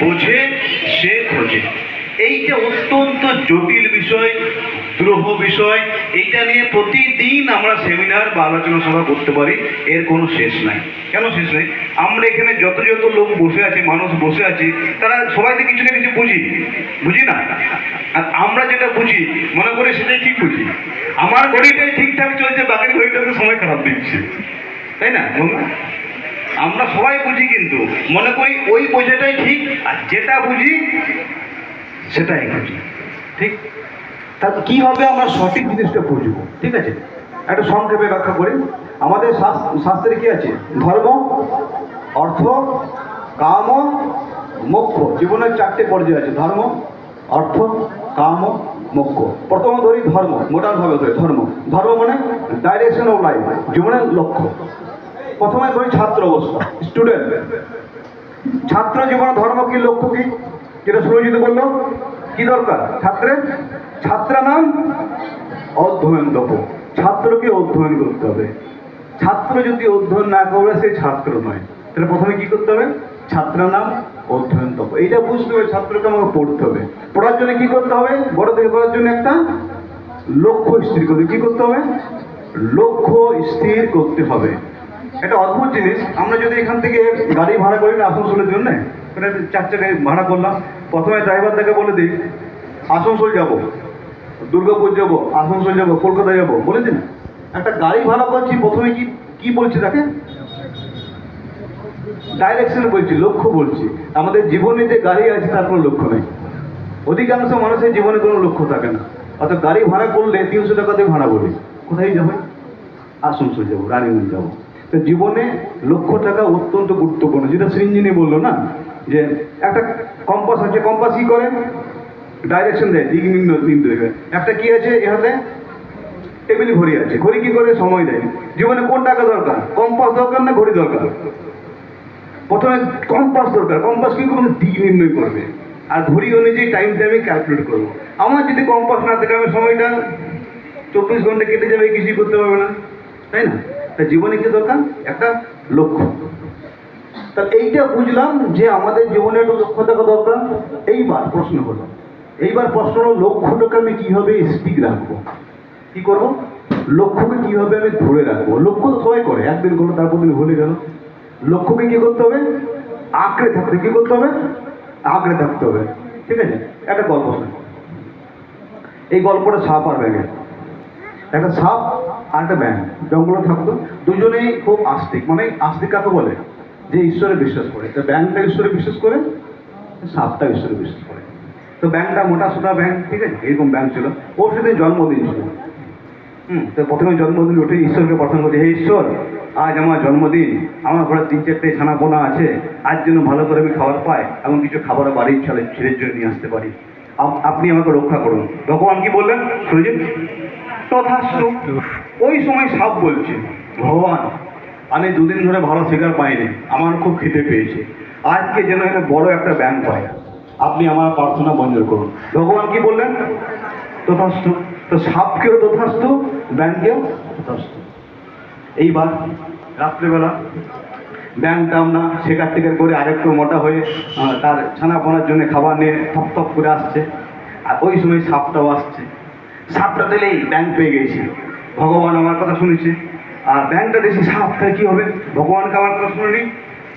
বোঝে সে খোঁজে। এইটা অত্যন্ত জটিল বিষয়, দ্রূহ বিষয়। এইটা নিয়ে প্রতিদিন আমরা সেমিনার বা আলোচনা সভা করতে পারি, এর কোনো শেষ নাই। কেন শেষ নেই? আমরা এখানে যত যত লোক বসে আছি, মানুষ বসে আছি, তারা সবাই তো কিছু না কিছু বুঝি না। আর আমরা যেটা বুঝি মনে করি সেটাই ঠিক বুঝি। আমার ঘড়িটাই ঠিকঠাক চলছে, বাকির ঘড়িটাতে সময় খারাপ দিচ্ছে, তাই না? আমরা সবাই বুঝি, কিন্তু মনে করি ওই বোঝাটাই ঠিক, আর যেটা বুঝি সেটাই বুঝি ঠিক। তা কীভাবে আমরা সঠিক জিনিসটা বুঝবো? ঠিক আছে, একটা সংক্ষেপে ব্যাখ্যা করি। আমাদের শাস্ত্রে কি আছে? ধর্ম, অর্থ, কাম, মোক্ষ। জীবনের 4টে পর্যায়ে আছে: ধর্ম, অর্থ, কাম, মোক্ষ। প্রথমে ধরি ধর্ম, মোটাভাবে ধরি ধর্ম। ধর্ম মানে ডাইরেকশন অফ লাইফ, জীবনের লক্ষ্য। প্রথমে ধরি ছাত্র অবস্থা, স্টুডেন্ট। ছাত্র জীবনে ধর্ম কি, লক্ষ্য কি? যেটা সুরজিৎ বললো, কি দরকার ছাত্রের? ছাত্রা নাম অধ্যয়ন তপ। ছাত্রকে অধ্যয়ন করতে হবে। ছাত্র যদি অধ্যয়ন না করে সে ছাত্র নয়। তাহলে প্রথমে কি করতে হবে? ছাত্রা নাম অধ্যয়ন তপ। এইটা বুঝতে হবে, ছাত্রকে আমাকে পড়তে হবে। পড়ার জন্য কি করতে হবে? বড় থেকে করার জন্য একটা লক্ষ্য স্থির করতে। কি করতে হবে? লক্ষ্য স্থির করতে হবে। এটা অদ্ভুত জিনিস। আমরা যদি এখান থেকে গাড়ি ভাড়া করি না আসানসোলের জন্য, 4 চাকায় ভাড়া করলাম, প্রথমে ড্রাইভারটাকে বলে দিই আসানসোল যাবো, দুর্গাপুর যাবো, আসানসোল যাবো, কলকাতা যাবো, বলে দিন। একটা গাড়ি ভাড়া করছি, প্রথমে কি বলছি তাকে? ডাইরেকশন বলছি, লক্ষ্য বলছি। আমাদের জীবনে যে গাড়ি আছে তার কোনো লক্ষ্য নেই। অধিকাংশ মানুষের জীবনে কোনো লক্ষ্য থাকে না। অর্থাৎ গাড়ি ভাড়া করলে 300 টাকাতে ভাড়া বলি, কোথায় যাবে? আসানসোল যাবো, রানীগঞ্জ যাবো। তো জীবনে লক্ষ্য থাকা অত্যন্ত গুরুত্বপূর্ণ। যেটা সৃঞ্জিনী বললো না, যে একটা কম্পাস আছে, কম্পাস কি করে? ডাইরেকশন দেয়, দিক নির্ণয়। একটা কি আছে এখানে? টেবিল ঘড়ি আছে। ঘড়ি কি করে? সময় দেয়। জীবনে কোন টাকা দরকার? কম্পাস দরকার না ঘড়ি দরকার? প্রথমে কম্পাস দরকার। কম্পাস কি করবে? দিক নির্ণয় করবে। আর ঘড়ি অনুযায়ী টাইমটা আমি ক্যালকুলেট করবো। আমার যদি কম্পাস না থাকে, আমি সময়টা 24 ঘন্টা কেটে যাবে, কিছুই করতে পারবে না, তাই না? তা জীবনে কি দরকার? একটা লক্ষ্য। তা এইটা বুঝলাম যে আমাদের জীবনে একটা লক্ষ্য থাকা দরকার। এইবার প্রশ্ন হলো, লক্ষ্যটাকে আমি কিভাবে স্থির রাখবো? কি করবো? লক্ষ্যকে কিভাবে আমি ধরে রাখবো? লক্ষ্য তো সবাই করে, একদিন করলো তারপর দিন ভুলে গেল। লক্ষ্যকে কি করতে হবে? আঁকড়ে থাকতে। কি করতে হবে? আঁকড়ে থাকতে হবে। ঠিক আছে, একটা গল্প শোনো। এই গল্পটা সাপ আর ব্যাঙের। একটা সাপ আর একটা ব্যাঙ জঙ্গলে থাকতো। দুজনেই খুব আস্তিক। মানে আস্তিক কাকে বলে? যে ঈশ্বরে বিশ্বাস করে। তো ব্যাঙটা ঈশ্বরে বিশ্বাস করে, সাপটা ঈশ্বরে বিশ্বাস করে। তো ব্যাঙটা মোটা সোটা ব্যাঙ, ঠিক আছে, এরকম ব্যাঙ ছিল। ওর সাথে জন্মদিন ছিল। তো প্রথমে জন্মদিন উঠে ঈশ্বরকে প্রার্থনা করছে, হে ঈশ্বর, আজ আমার জন্মদিন, আমার ঘরে 3-4টে ছানা পোনা আছে, আজ জন্য ভালো করে আমি খাবার পাই এবং কিছু খাবার বাড়ির ছেলের জন্য নিয়ে আসতে পারি। আপনি আমাকে রক্ষা করুন। ভগবান কি বললেন? সুরজিৎ, তথাস্তু। ওই সময় সাপ বলছে, ভগবান, আমি 2 দিন ধরে ভালো শিকার পাইনি, আমার খুব খিদে পেয়েছে, আজকে যেন এখানে বড় একটা ব্যাঙ পাই, আপনি আমার প্রার্থনা মঞ্জুর করুন। ভগবান কি বললেন? তথাস্তু। তো সাপকেও তথাস্তু, ব্যাঙকেও তথাস্তু। এইবার রাত্রেবেলা ব্যাঙটা আমরা শিকার টিকার করে আরেকটু মোটা হয়ে তার ছানা পোনার জন্য খাবার নিয়ে থপ করে আসছে। আর ওই সময় সাপটাও আসছে। সাপটা দিলেই ব্যাঙ পেয়ে গেছে। ভগবান আমার কথা শুনেছে, আর ব্যাঙটা দেখি সাপ, তাহলে কী হবে? ভগবানকে আমার কথা শুনেনি।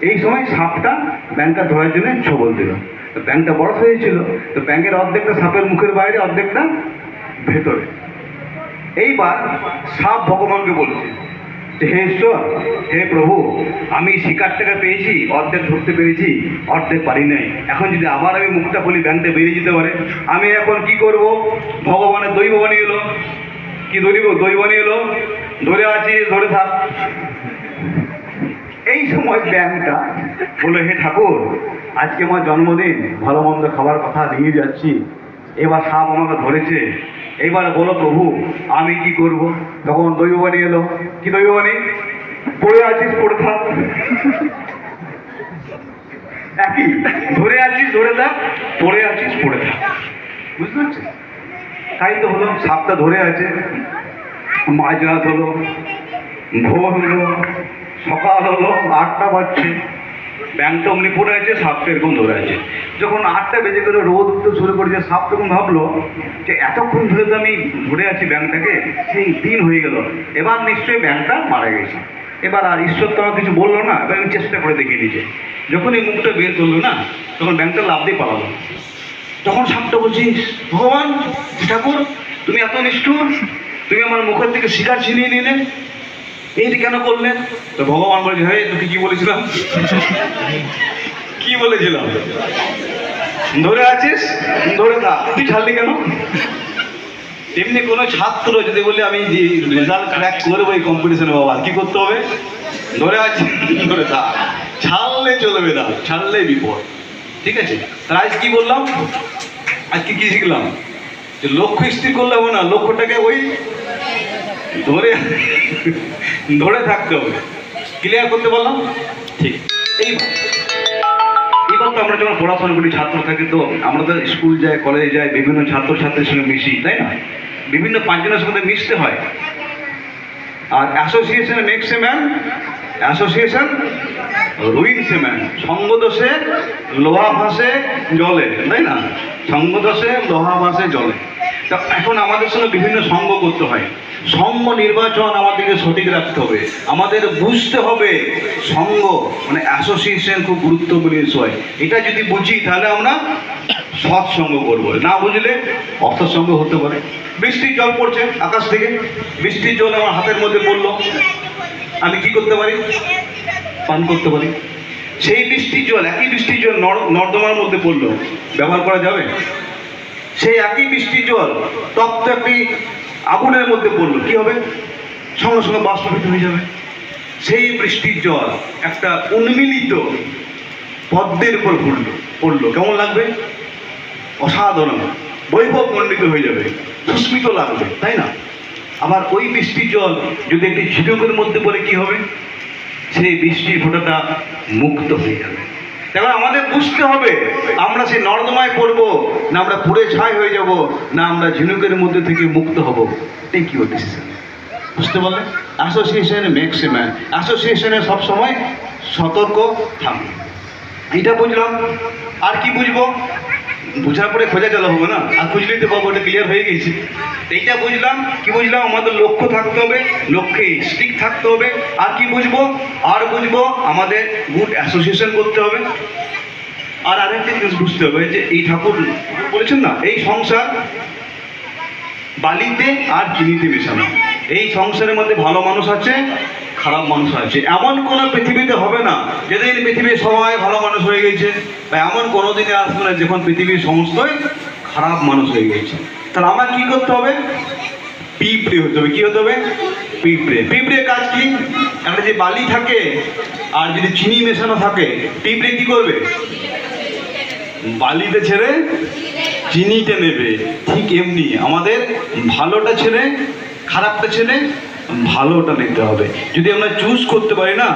এই সময় সাপটা ব্যাঙটা ধরার জন্য ছবল দিল। তো ব্যাঙটা বড় হয়েছিল। তো ব্যাঙের অর্ধেকটা সাপের মুখের বাইরে, অর্ধেকটা ভেতরে। এইবার সাপ ভগবানকে বলছে যে, হে ঈশ্বর, হে প্রভু, আমি শিকারটাকে পেয়েছি, অর্ধেক ধরতে পেরেছি, অর্ধেক পারি নাই। এখন যদি আবার আমি মুখটা বলি, ব্যাঙটা বেরিয়ে যেতে পারে। আমি এখন কি করব? ভগবানের দৈব বানিয়ে এলো। কি দৈব বানিয়ে এলো? ধরে আছি, ধরে থাক। এই সময় ব্যাঙটা বলে, হে ঠাকুর, আজকে আমার জন্মদিন, ভালো মন্দ খাবার কথা নিয়ে যাচ্ছি, এবার সাপ আমাকে ধরেছে, এবার বলো প্রভু আমি কি করব? তখন দৈববাণী এলো। কি দৈববাণী? পড়ে আছিস, পড়ে থাক। একই, ধরে আছিস, ধরে থাক, পড়ে আছিস, পড়ে থাক। বুঝতে পারছিস? তাই তো হলো, সাপটা ধরে আছে। মাঝরাত হলো, ভোর হলো, সকাল হলো, 8টা বাজছে, ব্যাংকটা অমনি পড়ে আছে, সাপটা এরকম ধরে আছে। যখন 8টা বেজে গেলে রোদ উঠতে শুরু করেছে, সাপ তখন ভাবলো যে এতক্ষণ ধরে তো আমি ধরে আছি ব্যাংকটাকে, সেই দিন হয়ে গেল, এবার নিশ্চয়ই ব্যাংকটা মারা গেছে। এবার আর ঈশ্বর তো আমার কিছু বললো না, এবার আমি চেষ্টা করে দেখিয়ে দিয়েছে। যখন এই মুখটা বের করলো না, তখন ব্যাংকটা লাফ দিয়ে পালালো। তখন সাপটা বলছিস, ভগবান ঠাকুর তুমি এত নিষ্ঠুর, তুমি আমার মুখের থেকে শিকার ছিনিয়ে নিলে, এইটি কেন করলে? তো ভগবান বলছে, হ্যাঁ তোকে কি বলেছিলাম, কি বলেছিলাম, ধরে আছিস ধরে থাক, তুই ছাড়লি কেন? এমনি কোনো ছাত্র যদি বলে আমি রেজাল্ট ক্র্যাক করবো এই কম্পিটিশনে, বাবা কি করতে হবে? ধরে আছিস ধরে থাক, ছাড়লে চলবে না, ছাড়লে বিপদ। ঠিক আছে, তার আজ কি বললাম, আজকে কি শিখলাম? যে লক্ষ্য স্থির করলে হবে না, লক্ষ্যটাকে ওই ধরে ধরে থাকতে হবে। ক্লিয়ার করতে পারলাম? ঠিক। এইবার তো আমরা যখন পড়াশোনা করি, ছাত্র থাকি, তো আমরা তো স্কুল যাই, কলেজে যাই, বিভিন্ন ছাত্রছাত্রীর সঙ্গে মিশি, তাই না? বিভিন্ন পাঁচজনের সঙ্গে মিশতে হয়। আর association makes a man, association ruins a man. সঙ্গ দোষে লোহা ভাসে জলে, তাই না? সঙ্গ দোষে লোহা ভাসে জলে। তা এখন আমাদের সঙ্গে বিভিন্ন সঙ্গ করতে হয়। সঙ্গ নির্বাচন আমাদেরকে সঠিক রাখতে হবে, আমাদের বুঝতে হবে সঙ্গ মানে অ্যাসোসিয়েশন খুব গুরুত্বপূর্ণ বিষয়। এটা যদি বুঝি তাহলে আমরা সৎসঙ্গ করবো, না বুঝলে অসৎসঙ্গ হতে পারে। বৃষ্টির জল পড়ছে আকাশ থেকে, বৃষ্টির জল আমার হাতের মধ্যে পড়লো, আমি কি করতে পারি? পান করতে পারি। সেই বৃষ্টির জল, একই বৃষ্টির জল নর্দমার মধ্যে পড়লো, ব্যবহার করা যাবে? সেই একই বৃষ্টির জল তপ্ত একটি আগুনের মধ্যে পড়লো, কি হবে? সঙ্গে সঙ্গে বাষ্পীভূত হয়ে যাবে। সেই বৃষ্টির জল একটা উন্মিলিত পদ্মের উপর পড়লো, কেমন লাগবে? অসাধারণ, বৈভব মণ্ডিত হয়ে যাবে, সুস্মিত লাগবে, তাই না? আবার ওই বৃষ্টির জল যদি একটি ঝিনুকের মধ্যে পড়ে, কি হবে? সেই বৃষ্টির ফোঁটাটা মুক্ত হয়ে যাবে। এবার আমাদের বুঝতে হবে আমরা সেই নর্দমায় পড়বো, না আমরা পুড়ে ছাই হয়ে যাব, না আমরা ঝিনুকের মধ্যে থেকে মুক্ত হব। Take your decision. বুঝতে পারলে? Association makes a man. অ্যাসোসিয়েশনে সবসময় সতর্ক থাকবে। এটা বুঝলাম, আর কি বুঝবো? বুঝার পরে খোঁজা চলা হবে না, আর খুঁজলেই তো বাবু, ওটা ক্লিয়ার হয়ে গেছে। এইটা বুঝলাম, কি বুঝলাম? আমাদের লক্ষ্য থাকতে হবে, লক্ষ্যে স্টিক থাকতে হবে। আর কি বুঝবো? আর বুঝবো আমাদের গুড অ্যাসোসিয়েশন করতে হবে। আর আরেকটা জিনিস বুঝতে হবে যে এই ঠাকুর বলেছেন না, এই সংসার বালিতে আর চিনিতে মেশানো। এই সংসারের মধ্যে ভালো মানুষ আছে, খারাপ মানুষ আছে। এমন কোনো পৃথিবীতে হবে না যেদিন পৃথিবীর সবাই ভালো মানুষ হয়ে গেছে, বা এমন কোনো দিনে আসবে না যখন পৃথিবীর সমস্তই খারাপ মানুষ হয়ে গেছে। তাহলে আমার কি করতে হবে? পিঁপড়ে হতে হবে। কি হতে হবে? পিঁপড়ে। পিঁপড়ে কাজ কি? একটা যে বালি থাকে আর যদি চিনি মেশানো থাকে, পিঁপড়ে কি করবে? বালিতে ছেড়ে চিনিতে নেবে। ঠিক এমনি আমাদের ভালোটা ছেড়ে খারাপটা ছেড়ে ভালোটা নিতে হবে। যদি আমরা চুজ করতে পারি না,